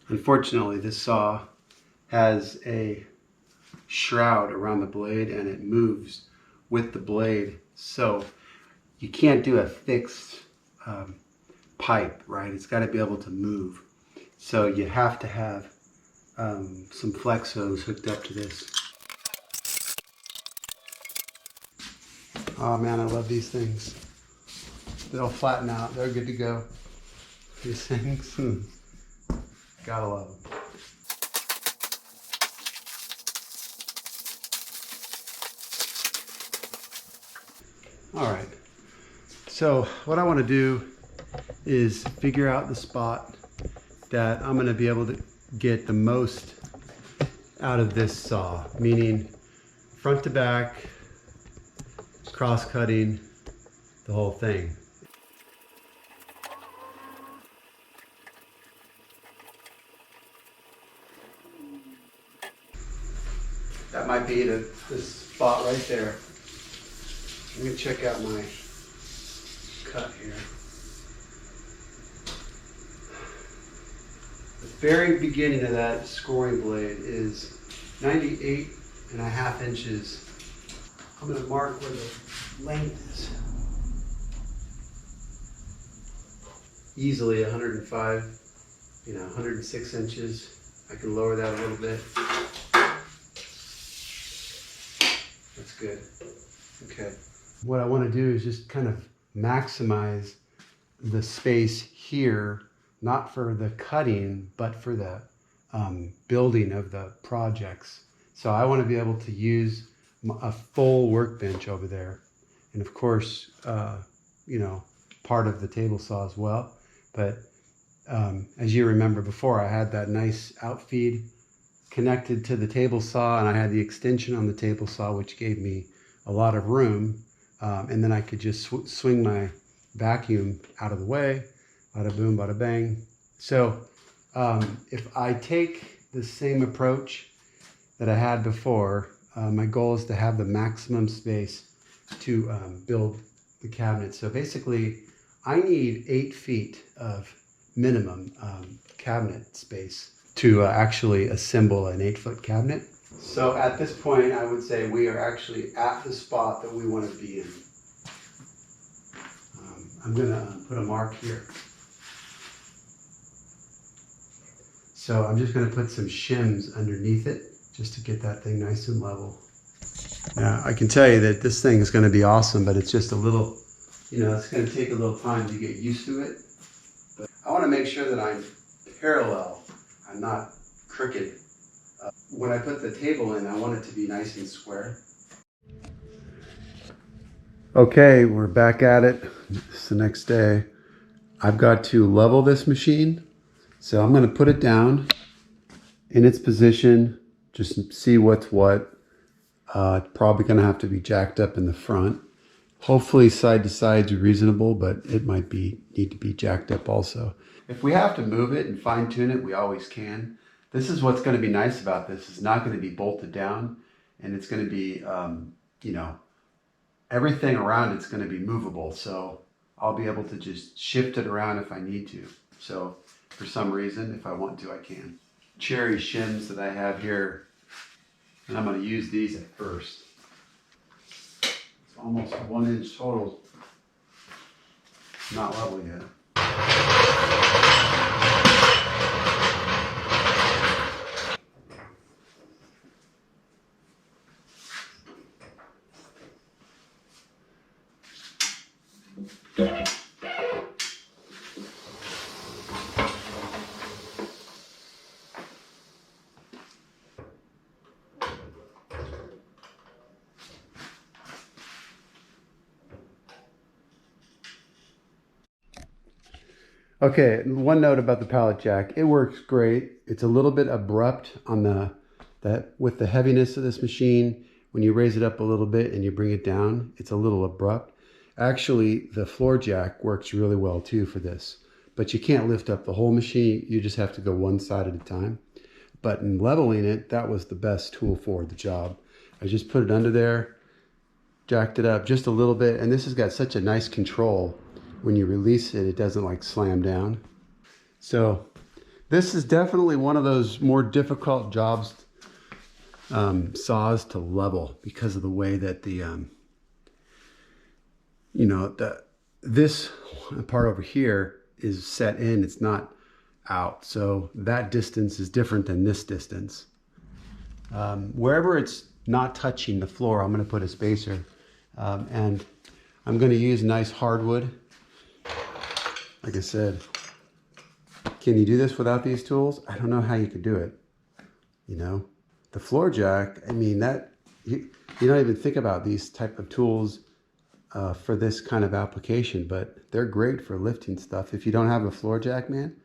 Unfortunately, this saw has a shroud around the blade and it moves with the blade. So you can't do a fixed pipe, right? It's got to be able to move. So you have to have some flex hose hooked up to this. Oh man, I love these things. They'll flatten out. They're good to go. These things, gotta love them. All right, so what I want to do is figure out the spot that I'm going to be able to get the most out of this saw, meaning front to back, cross cutting, the whole thing. That might be this spot right there. Let me check out my cut here. The very beginning of that scoring blade is 98.5 inches. I'm going to mark where the length is. Easily 105, 106 inches. I can lower that a little bit. That's good. Okay. What I want to do is just kind of maximize the space here, not for the cutting, but for the building of the projects. So I want to be able to use a full workbench over there. And of course, part of the table saw as well. But as you remember before, I had that nice outfeed connected to the table saw, and I had the extension on the table saw, which gave me a lot of room. And then I could just swing my vacuum out of the way, bada boom, bada bang. So if I take the same approach that I had before, my goal is to have the maximum space to build the cabinet. So basically, I need 8 feet of minimum cabinet space to actually assemble an 8-foot cabinet. So at this point, I would say we are actually at the spot that we want to be in. I'm going to put a mark here. So I'm just going to put some shims underneath it just to get that thing nice and level. Now, I can tell you that this thing is going to be awesome, but it's just a little, it's going to take a little time to get used to it. But I want to make sure that I'm parallel. I'm not crooked. When I put the table in, I want it to be nice and square. Okay, we're back at it. It's the next day. I've got to level this machine. So I'm going to put it down in its position, just see what's what. It's probably going to have to be jacked up in the front. Hopefully side to sides are reasonable, but it might need to be jacked up also. If we have to move it and fine tune it, we always can. This is what's going to be nice about this. It's not going to be bolted down, and it's going to be, everything around it's going to be movable. So I'll be able to just shift it around if I need to. So for some reason, if I want to, I can. Cherry shims that I have here, and I'm going to use these at first. It's almost 1 inch total. Not level yet. Okay, one note about the pallet jack. It works great. It's a little bit abrupt on with the heaviness of this machine. When you raise it up a little bit and you bring it down, it's a little abrupt. Actually, the floor jack works really well too for this, but you can't lift up the whole machine. You just have to go one side at a time. But in leveling it, that was the best tool for the job. I just put it under there, jacked it up just a little bit, and this has got such a nice control. When you release it, it doesn't like slam down. So This is definitely one of those more difficult jobs, saws to level, because of the way that the, you know, this part over here is set in, it's not out. So that distance is different than this distance. Wherever it's not touching the floor, I'm going to put a spacer. And I'm going to use nice hardwood. Like I said, can you do this without these tools? I don't know how you could do it. You know, the floor jack, I mean, that you don't even think about these type of tools for this kind of application, but they're great for lifting stuff. If you don't have a floor jack, man,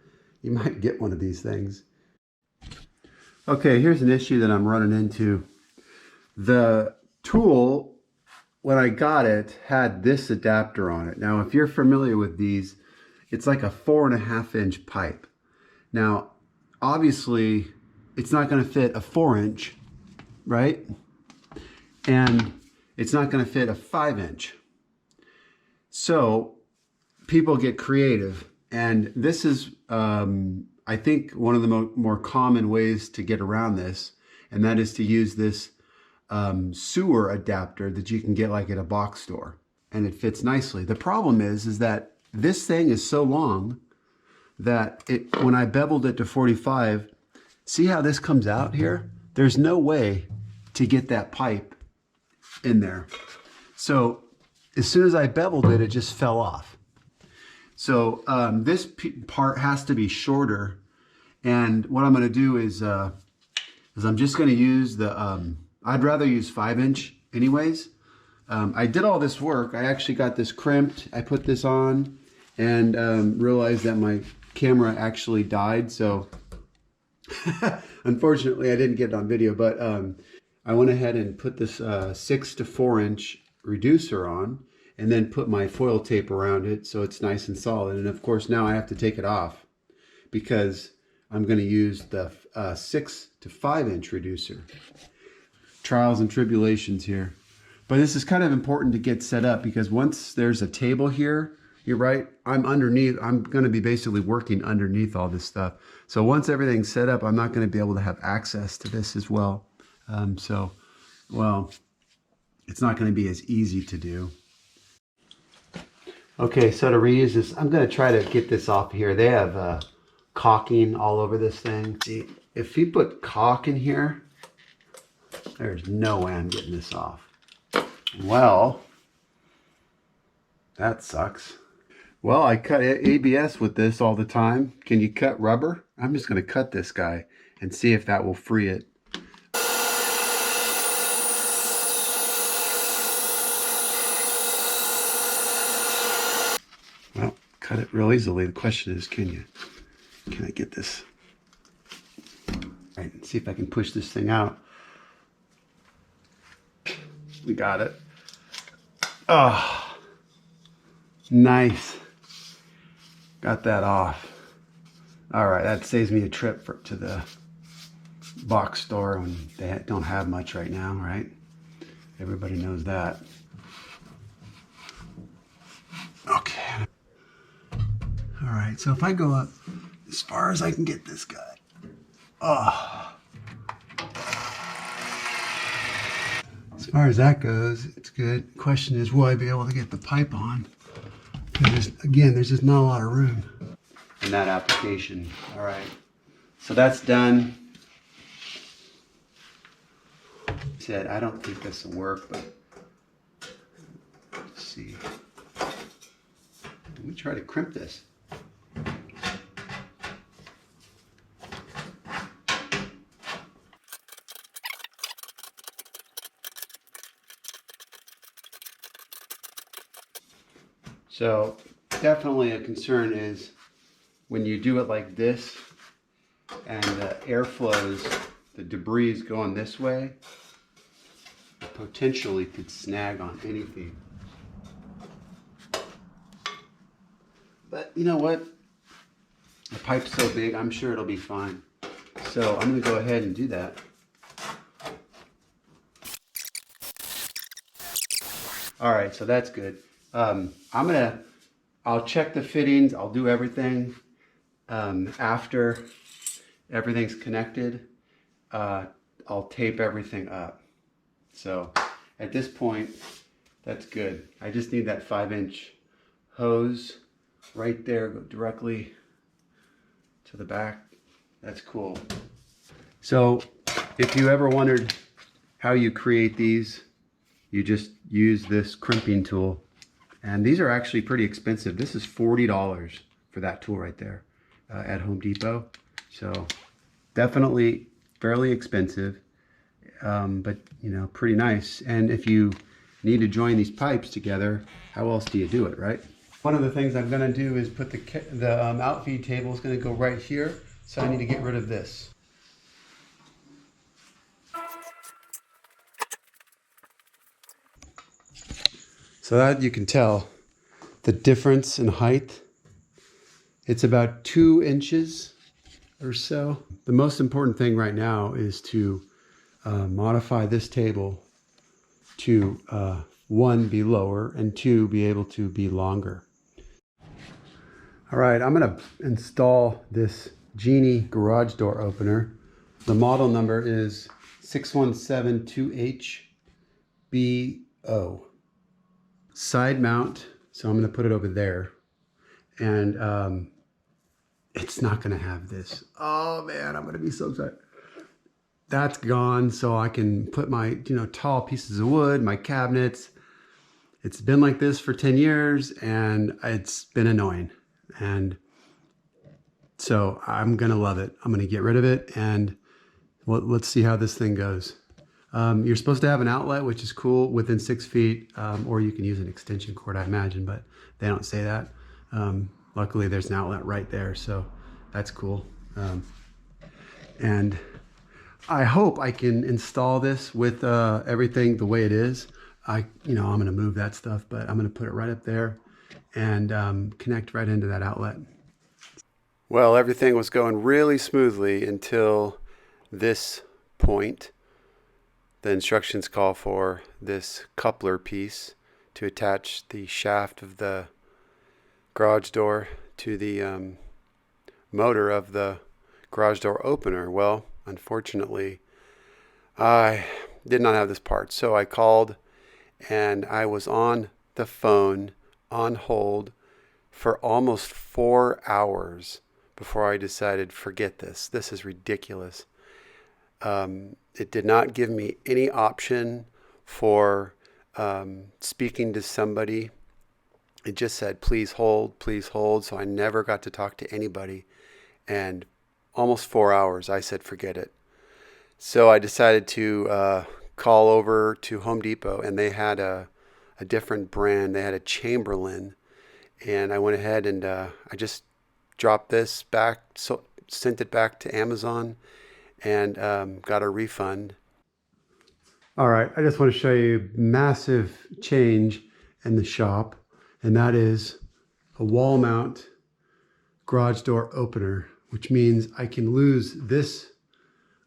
you might get one of these things. Okay, here's an issue that I'm running into. The tool, when I got it, had this adapter on it. Now, if you're familiar with these, it's like a 4.5-inch pipe. Now, obviously, it's not going to fit a 4-inch, right? And it's not going to fit a 5-inch. So people get creative. And this is, I think, one of the more common ways to get around this. And that is to use this sewer adapter that you can get like at a box store. And it fits nicely. The problem is that this thing is so long that when I beveled it to 45, see how this comes out here? There's no way to get that pipe in there. So as soon as I beveled it, it just fell off. So this part has to be shorter. And what I'm going to do is I'm just going to use the, I'd rather use 5-inch anyways. I did all this work. I actually got this crimped. I put this on and realized that my camera actually died. So unfortunately, I didn't get it on video, but I went ahead and put this 6 to 4-inch reducer on and then put my foil tape around it so it's nice and solid. And of course, now I have to take it off because I'm going to use the 6 to 5-inch reducer. Trials and tribulations here. But this is kind of important to get set up because once there's a table here, you're right, I'm underneath. I'm going to be basically working underneath all this stuff. So once everything's set up, I'm not going to be able to have access to this as well. Well, it's not going to be as easy to do. Okay, so to reuse this, I'm going to try to get this off here. They have caulking all over this thing. See, if you put caulk in here, there's no way I'm getting this off. Well, that sucks. Well, I cut ABS with this all the time. Can you cut rubber? I'm just going to cut this guy and see if that will free it. Well, cut it real easily. The question is, can I get this? All right, see if I can push this thing out. We got it. Oh, nice. Got that off. All right, that saves me a trip to the box store when they don't have much right now, right? Everybody knows that. Okay. All right, so if I go up as far as I can get this guy. Oh. As far as that goes, it's good. Question is, will I be able to get the pipe on? Because again, there's just not a lot of room in that application. All right, so that's done. Said I don't think this will work, but let's see. Let me try to crimp this. So definitely a concern is when you do it like this and the air flows, the debris is going this way, it potentially could snag on anything. But you know what? The pipe's so big, I'm sure it'll be fine. So I'm going to go ahead and do that. All right, so that's good. I'll check the fittings, I'll do everything, After everything's connected, I'll tape everything up. So at this point, that's good. I just need that 5-inch hose right there, go directly to the back. That's cool. So if you ever wondered how you create these, you just use this crimping tool. And these are actually pretty expensive. This is $40 for that tool right there at Home Depot. So definitely fairly expensive, but you know, pretty nice. And if you need to join these pipes together, how else do you do it, right? One of the things I'm gonna do is put the outfeed table is gonna go right here. So I need to get rid of this. So that you can tell the difference in height. It's about 2 inches or so. The most important thing right now is to modify this table to 1, be lower, and 2, be able to be longer. All right, I'm gonna install this Genie garage door opener. The model number is 6172HBO. Side mount, so I'm going to put it over there, and it's not going to have this. Oh man, I'm going to be so excited. That's gone, so I can put my tall pieces of wood, my cabinets. It's been like this for 10 years and it's been annoying, and so I'm going to love it. I'm going to get rid of it, and let's see how this thing goes. You're supposed to have an outlet, which is cool, within 6 feet, or you can use an extension cord, I imagine, but they don't say that. Luckily, there's an outlet right there, so that's cool. And I hope I can install this with everything the way it is. I'm going to move that stuff, but I'm going to put it right up there and connect right into that outlet. Well, everything was going really smoothly until this point. The instructions call for this coupler piece to attach the shaft of the garage door to the motor of the garage door opener. Well, unfortunately, I did not have this part. So I called, and I was on the phone on hold for almost 4 hours before I decided, forget this. This is ridiculous. It did not give me any option for speaking to somebody. It just said, please hold, please hold. So I never got to talk to anybody. And almost 4 hours, I said, forget it. So I decided to call over to Home Depot, and they had a different brand. They had a Chamberlain. And I went ahead and I just dropped this back, sent it back to Amazon, and got a refund. All right, I just want to show you a massive change in the shop, and that is a wall mount garage door opener, which means I can lose this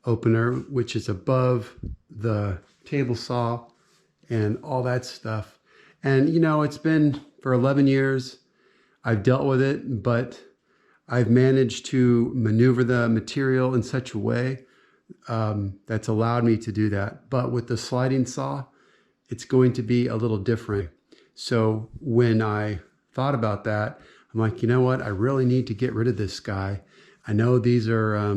opener, which is above the table saw and all that stuff. And it's been for 11 years. I've dealt with it, but I've managed to maneuver the material in such a way that's allowed me to do that. But with the sliding saw, it's going to be a little different. So when I thought about that, I'm like, you know what? I really need to get rid of this guy. I know these are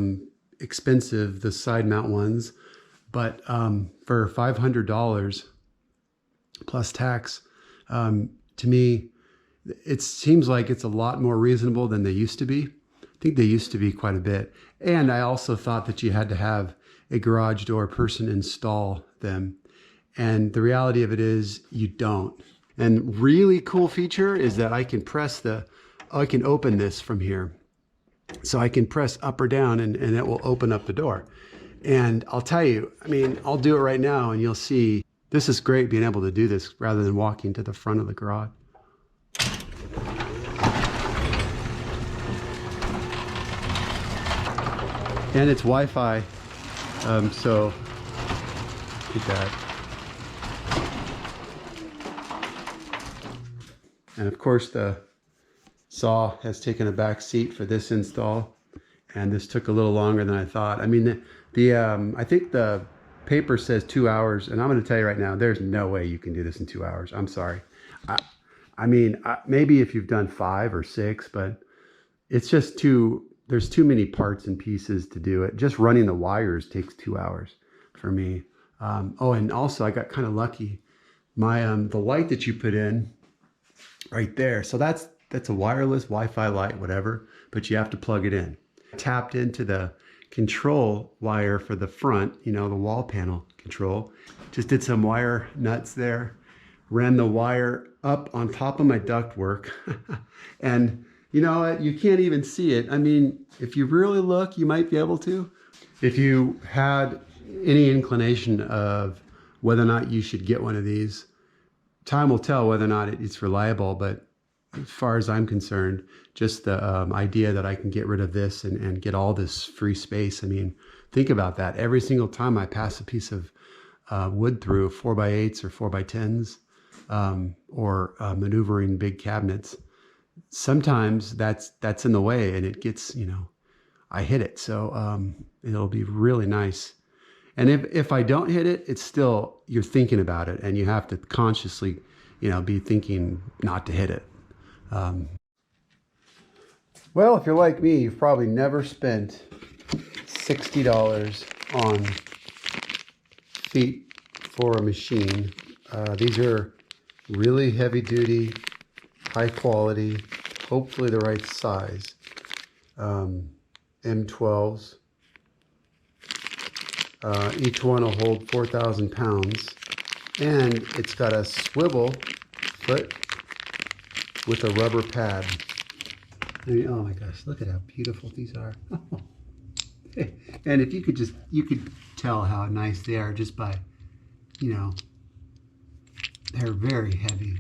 expensive, the side mount ones, but for $500 plus tax, to me, it seems like it's a lot more reasonable than they used to be. I think they used to be quite a bit. And I also thought that you had to have a garage door person install them. And the reality of it is you don't. And really cool feature is that I can I can open this from here. So I can press up or down and it will open up the door. And I'll tell you, I'll do it right now and you'll see this is great being able to do this rather than walking to the front of the garage. And it's Wi-Fi, so get that. And of course the saw has taken a back seat for this install, and this took a little longer than I thought. I mean, I think the paper says 2 hours, and I'm going to tell you right now, there's no way you can do this in 2 hours. I'm sorry. I mean, maybe if you've done 5 or 6, but it's just there's too many parts and pieces to do it. Just running the wires takes 2 hours for me. Oh, and also I got kind of lucky. My the light that you put in right there, so that's a wireless Wi-Fi light, whatever, but you have to plug it in. I tapped into the control wire for the front, you know, the wall panel control. Just did some wire nuts there, ran the wire up on top of my ductwork, and you know what, you can't even see it. I mean, if you really look, you might be able to. If you had any inclination of whether or not you should get one of these, time will tell whether or not it's reliable, but as far as I'm concerned, just the idea that I can get rid of this and get all this free space. I mean, think about that. Every single time I pass a piece of wood through, 4x8s or 4x10s, or maneuvering big cabinets, sometimes that's in the way, and it gets, you know, I hit it. So it'll be really nice. And if I don't hit it, it's still, you're thinking about it, and you have to consciously, you know, be thinking not to hit it. Well, if you're like me, you've probably never spent $60 on feet for a machine. These are really heavy duty, high quality, hopefully the right size, M12s. Each one will hold 4,000 pounds, and it's got a swivel foot with a rubber pad. I mean, oh my gosh, look at how beautiful these are. And if you could tell how nice they are just by, you know, they're very heavy.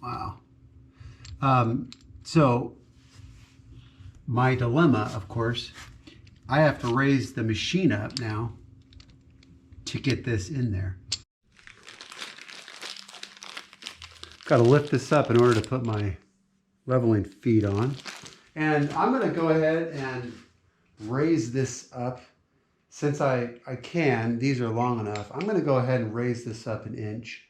Wow. So my dilemma, of course, I have to raise the machine up now to get this in there. Got to lift this up in order to put my leveling feet on. And I'm going to go ahead and raise this up. Since I can, these are long enough, I'm going to go ahead and raise this up 1 inch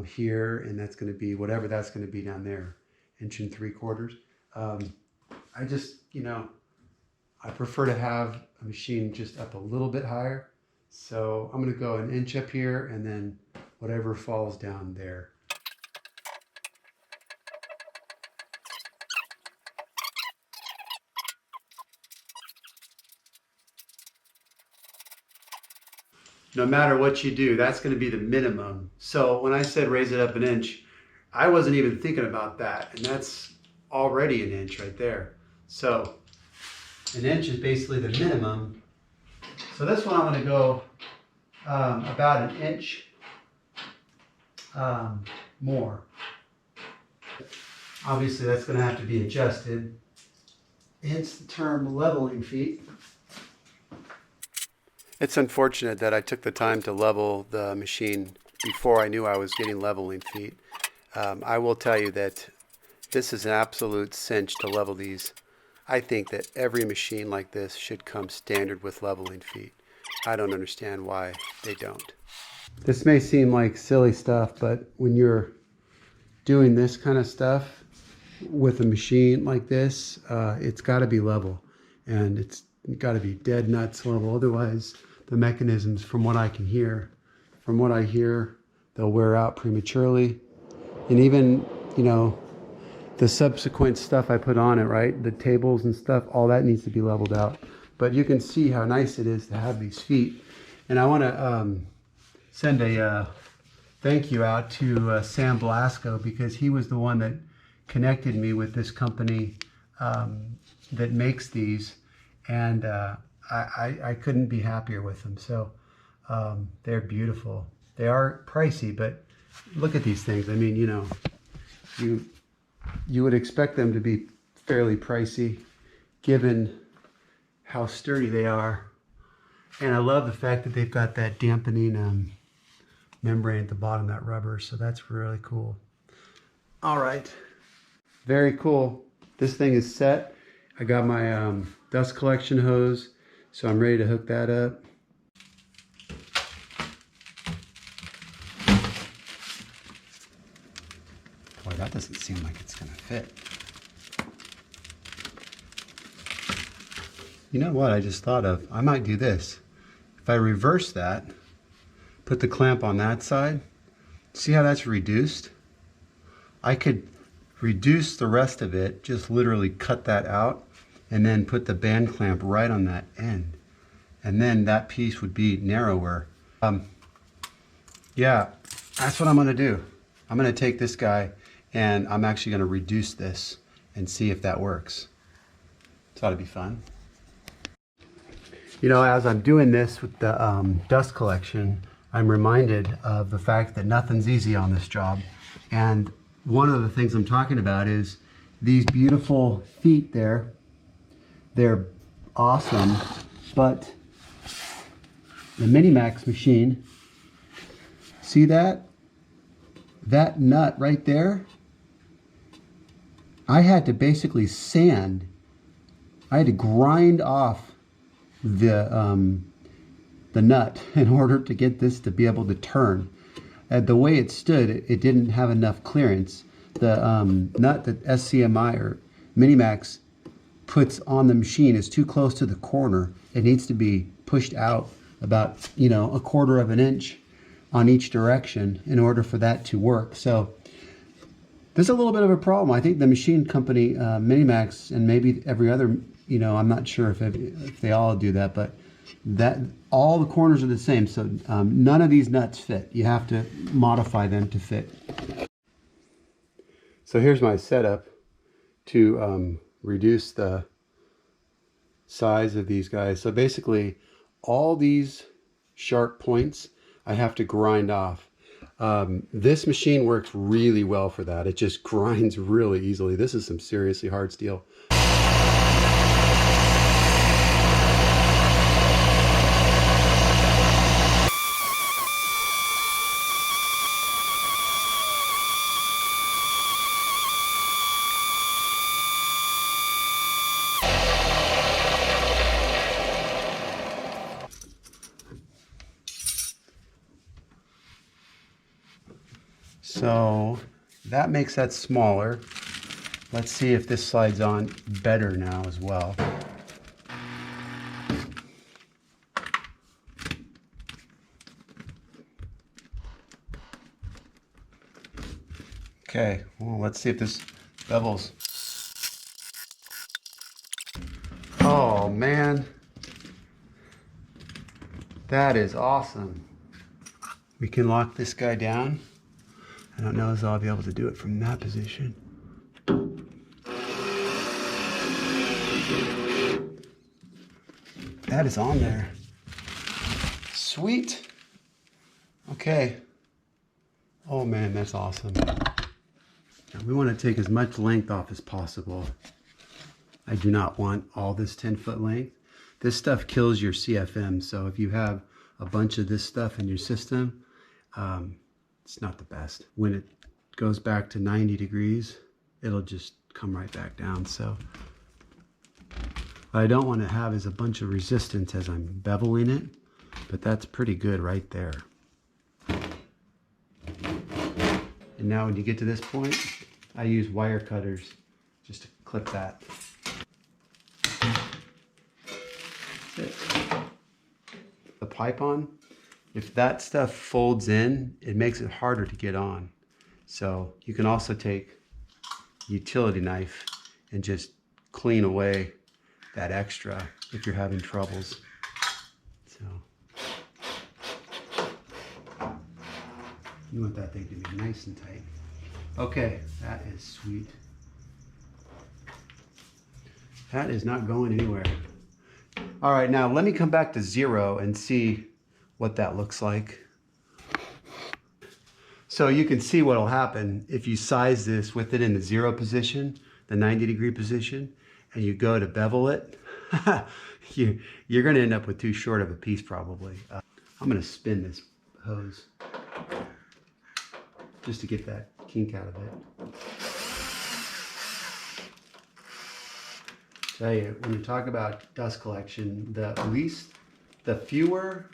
here, and that's going to be whatever that's going to be down there, 1 3/4. I just, you know, I prefer to have a machine just up a little bit higher. So I'm going to go 1 inch up here, and then whatever falls down there. No matter what you do, that's going to be the minimum. So when I said raise it up 1 inch, I wasn't even thinking about that. And that's already 1 inch right there. So 1 inch is basically the minimum. So this one I'm going to go about 1 inch more. Obviously that's going to have to be adjusted. Hence the term leveling feet. It's unfortunate that I took the time to level the machine before I knew I was getting leveling feet. I will tell you that this is an absolute cinch to level these. I think that every machine like this should come standard with leveling feet. I don't understand why they don't. This may seem like silly stuff, but when you're doing this kind of stuff with a machine like this, it's got to be level, and it's got to be dead nuts level. Otherwise, the mechanisms, from what I hear, they'll wear out prematurely. And even, you know, the subsequent stuff I put on it, right? The tables and stuff, all that needs to be leveled out. But you can see how nice it is to have these feet. And I want to send a thank you out to Sam Blasco, because he was the one that connected me with this company that makes these. And I couldn't be happier with them. So they're beautiful. They are pricey, but look at these things. I mean, you know, you would expect them to be fairly pricey given how sturdy they are. And I love the fact that they've got that dampening membrane at the bottom, that rubber. So that's really cool. All right. Very cool. This thing is set. I got my dust collection hose, so I'm ready to hook that up. Boy, that doesn't seem like it's gonna fit. You know what I just thought of? I might do this. If I reverse that, put the clamp on that side, see how that's reduced? I could reduce the rest of it, just literally cut that out, and then put the band clamp right on that end. And then that piece would be narrower. Yeah, that's what I'm gonna do. I'm gonna take this guy and I'm actually gonna reduce this and see if that works. This ought to be fun. You know, as I'm doing this with the dust collection, I'm reminded of the fact that nothing's easy on this job. And one of the things I'm talking about is these beautiful feet there. They're awesome, but the MiniMax machine, see that? That nut right there, I had to basically sand. I had to grind off the nut in order to get this to be able to turn. The way it stood, it didn't have enough clearance. The nut that SCMI or MiniMax puts on the machine is too close to the corner. It needs to be pushed out about, you know, 1/4 of an inch on each direction in order for that to work. So there's a little bit of a problem. I think the machine company, MiniMax, and maybe every other, you know, I'm not sure if they all do that, but that all the corners are the same. So none of these nuts fit. You have to modify them to fit. So here's my setup to reduce the size of these guys. So basically all these sharp points I have to grind off. This machine works really well for that. It just grinds really easily. This is some seriously hard steel. So that makes that smaller. Let's see if this slides on better now as well. Okay, well, let's see if this bevels. Oh man, that is awesome. We can lock this guy down. I don't know if I'll be able to do it from that position. That is on there. Sweet. Okay. Oh man, that's awesome. Now we want to take as much length off as possible. I do not want all this 10-foot length. This stuff kills your CFM, so if you have a bunch of this stuff in your system, it's not the best. When it goes back to 90 degrees, it'll just come right back down. So what I don't want to have is a bunch of resistance as I'm beveling it, but that's pretty good right there. And now when you get to this point, I use wire cutters just to clip that. That's it. The pipe on, if that stuff folds in, it makes it harder to get on. So you can also take a utility knife and just clean away that extra if you're having troubles. So you want that thing to be nice and tight. Okay, that is sweet. That is not going anywhere. All right, now let me come back to 0 and see what that looks like. So you can see what will happen if you size this with it in the 0 position, the 90-degree position, and you go to bevel it. You're going to end up with too short of a piece probably. I'm going to spin this hose just to get that kink out of it. Tell you, when you talk about dust collection, the fewer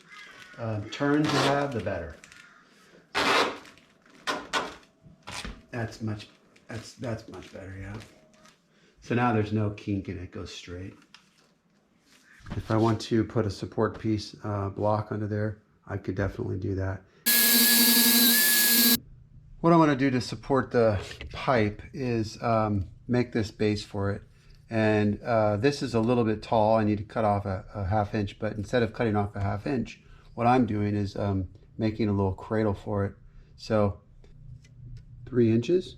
turns you have, the better. That's much better, yeah. So now there's no kink and it goes straight. If I want to put a support piece block under there, I could definitely do that. What I want to do to support the pipe is make this base for it. And this is a little bit tall. I need to cut off a 1/2 inch, but instead of cutting off a 1/2 inch, what I'm doing is making a little cradle for it. So 3 inches,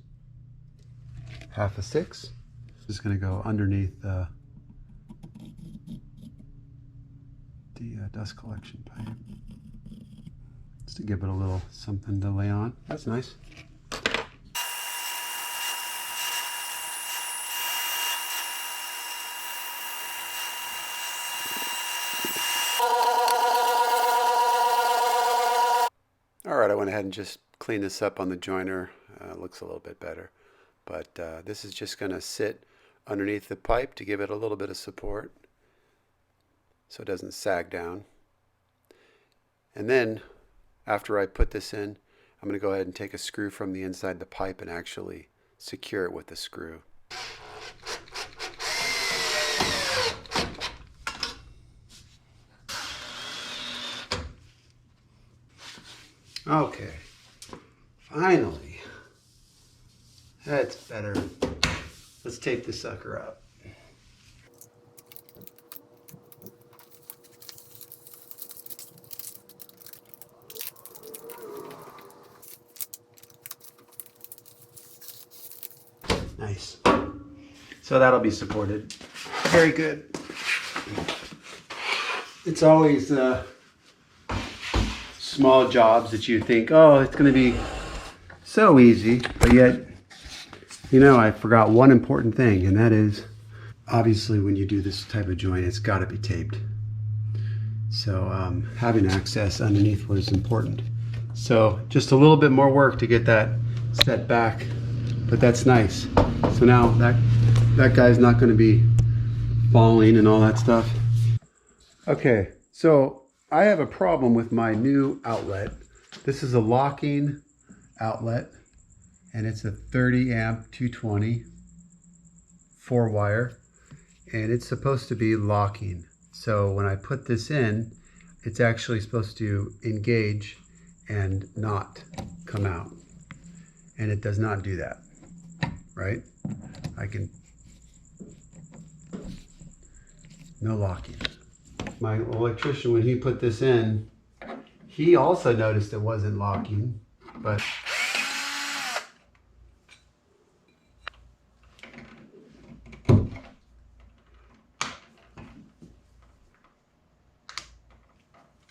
1/2 a 6. This is going to go underneath the dust collection pipe. Just to give it a little something to lay on. That's nice. All right, I went ahead and just cleaned this up on the joiner. Looks a little bit better. But this is just going to sit underneath the pipe to give it a little bit of support so it doesn't sag down. And then after I put this in, I'm going to go ahead and take a screw from the inside the pipe and actually secure it with the screw. Okay, finally, that's better. Let's tape this sucker up. Nice. So that'll be supported. Very good. It's always small jobs that you think, oh, it's going to be so easy, but yet, you know, I forgot one important thing, and that is, obviously, when you do this type of joint, it's got to be taped. So having access underneath was important. So just a little bit more work to get that set back, but that's nice. So now that guy's not going to be falling and all that stuff. Okay, so I have a problem with my new outlet. This is a locking outlet, and it's a 30 amp 220 4-wire, and it's supposed to be locking. So when I put this in, it's actually supposed to engage and not come out, and it does not do that, right? No locking. My electrician, when he put this in, he also noticed it wasn't locking, but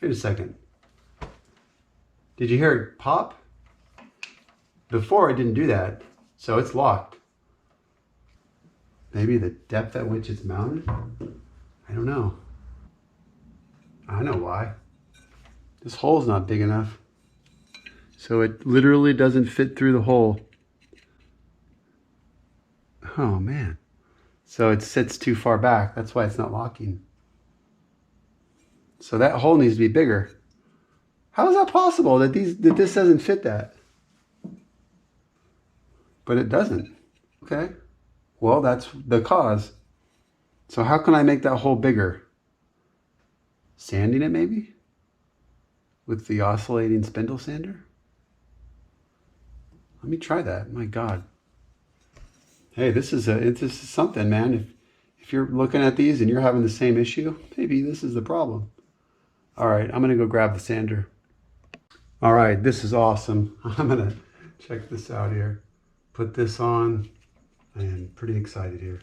wait a second. Did you hear it pop? Before it didn't do that, so it's locked. Maybe the depth at which it's mounted? I don't know. I know why. This hole's not big enough. So it literally doesn't fit through the hole. Oh man. So it sits too far back. That's why it's not locking. So that hole needs to be bigger. How is that possible that this doesn't fit that? But it doesn't. Okay. Well, that's the cause. So how can I make that hole bigger? Sanding it maybe? With the oscillating spindle sander? Let me try that. My God. Hey, this is something, man. If you're looking at these and you're having the same issue, maybe this is the problem. All right, I'm gonna go grab the sander. All right, this is awesome. I'm gonna check this out here. Put this on. I am pretty excited here.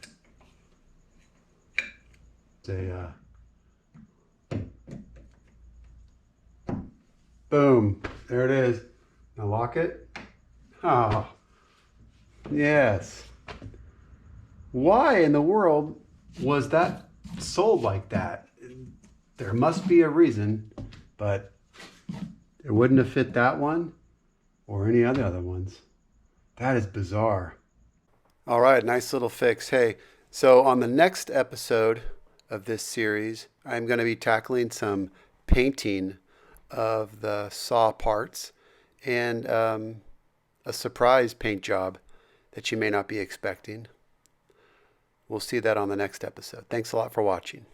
Boom, there it is. Now lock it. Oh, yes. Why in the world was that sold like that? There must be a reason, but it wouldn't have fit that one or any other ones. That is bizarre. All right, nice little fix. Hey, So on the next episode of this series, I'm going to be tackling some painting of the saw parts and a surprise paint job that you may not be expecting. We'll see that on the next episode. Thanks a lot for watching.